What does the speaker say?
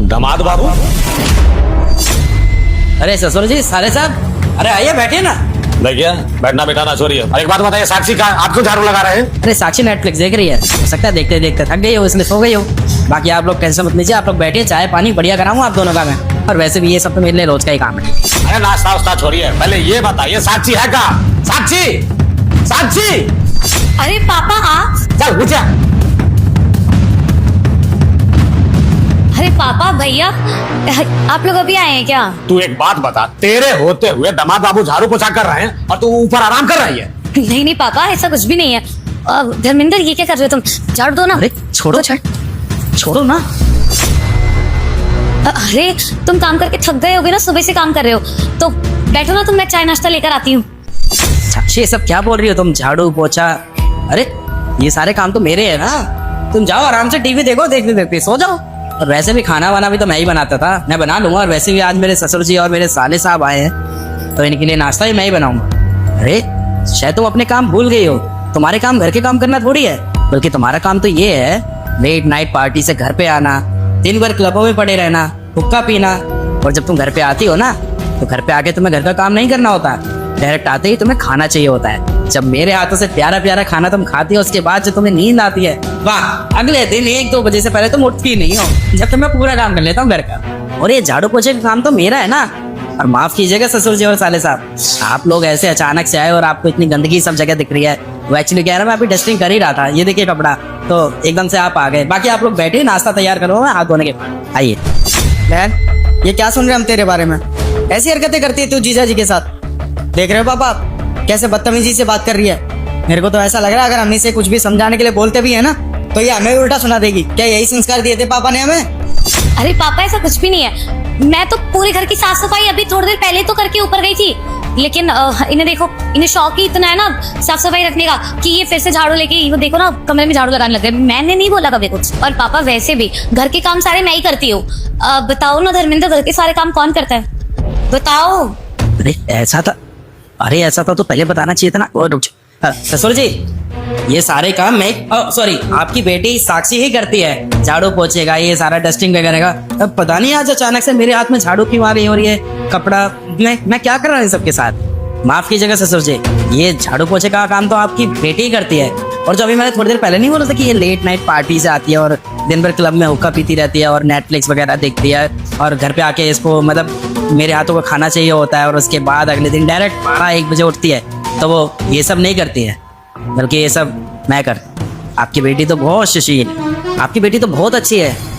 दामाद बाबू। अरे ससुर जी, साले साहब, अरे आइए बैठिए ना। देखिए, बैठना बैठाना छोड़िए। और एक बात बताइए, साक्षी का आप क्यों झाड़ू लगा रहे हैं? अरे साक्षी नेटफ्लिक्स देख रही है, हो सकता है देखते देखते थक गई हो, इसलिए सो गई हो। बाकी आप लोग टेंशन मत लीजिए, आप लोग बैठिए, चाय पानी बढ़िया कराऊं आप दोनों का मैं। और वैसे भी ये सब तो मेरे लिए रोज का ही काम है। अरे नाश्ता वास्ता छोड़िए, पहले ये बताइए साक्षी है कहाँ? साक्षी, साक्षी, अरे पापा आप। चल नीचे आ। अरे पापा भैया, आप लोग अभी आए हैं क्या? तू एक बात बता, तेरे होते हुए दामाद बाबू झाड़ू पोछा कर रहे हैं और तू ऊपर आराम कर रही है? नहीं नहीं पापा, ऐसा कुछ भी नहीं है। धर्मेंद्र ये क्या कर रहे हो तुम? झाड़ू दो ना। अरे छोड़ो, छोड़ो ना। अरे तुम काम करके थक गए होगे ना, सुबह से काम कर रहे हो, तो बैठो ना तुम, मैं चाय नाश्ता लेकर आती हूँ। साक्षी, ये सब क्या बोल रही हो तुम? झाड़ू पोछा, अरे ये सारे काम तो मेरे है ना। तुम जाओ आराम से टीवी देखो, देखते देखते सो जाओ। और वैसे भी खाना वाना भी तो मैं ही बनाता था, मैं बना लूंगा। और वैसे भी आज मेरे ससुर जी और मेरे साले साहब आए हैं, तो इनके लिए नाश्ता भी मैं ही बनाऊंगा। अरे शायद तुम अपने काम भूल गई हो, तुम्हारे काम घर के काम करना थोड़ी है, बल्कि तुम्हारा काम तो ये है लेट नाइट पार्टी से घर पे आना, दिन भर क्लबों में पड़े रहना, हुक्का पीना। और जब तुम घर पे आती हो ना, तो घर पे आके तुम्हें घर का काम नहीं करना होता, डायरेक्ट आते ही तुम्हें खाना चाहिए होता है। जब मेरे हाथों से प्यारा प्यारा खाना तुम खाती हो, उसके बाद जो तुम्हें नींद आती है, वाह, अगले दिन 1-2 बजे से पहले तुम उठती नहीं हो, जब तक मैं पूरा काम कर लेता हूँ घर का। और ये झाड़ू पोछे का काम तो मेरा है ना। और माफ कीजिएगा ससुर जी और साले साहब, आप लोग ऐसे अचानक से आए और आपको इतनी गंदगी सब जगह दिख रही है। वो एक्चुअली कह रहा मैं अभी डस्टिंग कर ही रहा था, ये देखिए कपड़ा, तो एकदम से आप आ गए। बाकी आप लोग बैठे, नाश्ता तैयार करो, मैं हाथ धोने के बाद। आइए। बहन, ये क्या सुन रहे हैं हम तेरे बारे में? ऐसी हरकतें करती है तू जीजा जी के साथ। देख रहे हो पापा कैसे बदतमीजी से बात कर रही है? मेरे को तो ऐसा लग रहा है अगर हम इसे कुछ भी समझाने के लिए बोलते भी है ना, तो ये हमें भी उल्टा सुना देगी। क्या यही संस्कार दिए थे पापा ने हमें? अरे पापा ऐसा कुछ भी नहीं है, मैं तो पूरे घर की साफ सफाई अभी थोड़ी देर पहले तो करके ऊपर गई थी। लेकिन इन्हें देखो, इन्हें शौक ही इतना है ना साफ सफाई रखने का कि ये फिर से झाड़ू लेके, वो देखो ना कमरे में झाड़ू लगाने लग गए। मैंने नहीं बोला कभी कुछ। और पापा वैसे भी घर के काम सारे मैं ही करती हूँ। बताओ ना धर्मेंद्र, घर के सारे काम कौन करता है? बताओ। अरे ऐसा था, अरे ऐसा था तो पहले बताना चाहिए था ना। और रुक ससुर जी, ये सारे काम मैं, सॉरी, आपकी बेटी साक्षी ही करती है। झाड़ू पोछेगा, ये सारा डस्टिंग वगैरह का। अब पता नहीं आज अचानक से मेरे हाथ में झाड़ू क्यों आ गई, और ये कपड़ा मैं क्या कर रहा हूँ इन सबके साथ? माफ कीजिएगा ससुर जी, ये झाड़ू पोछे का काम तो आपकी बेटी ही करती है। और जो अभी मैंने थोड़ी देर पहले नहीं बोला था कि ये लेट नाइट पार्टी से आती है और दिन भर क्लब में हुक्का पीती रहती है और नेटफ्लिक्स वगैरह देखती है, और घर पे आके इसको मतलब मेरे हाथों का खाना चाहिए होता है, और उसके बाद अगले दिन डायरेक्ट 12-1 बजे उठती है। तो वो ये सब नहीं करती है, बल्कि ये सब मैं करता हूँ। आपकी बेटी तो बहुत सुशील है, आपकी बेटी तो बहुत अच्छी है।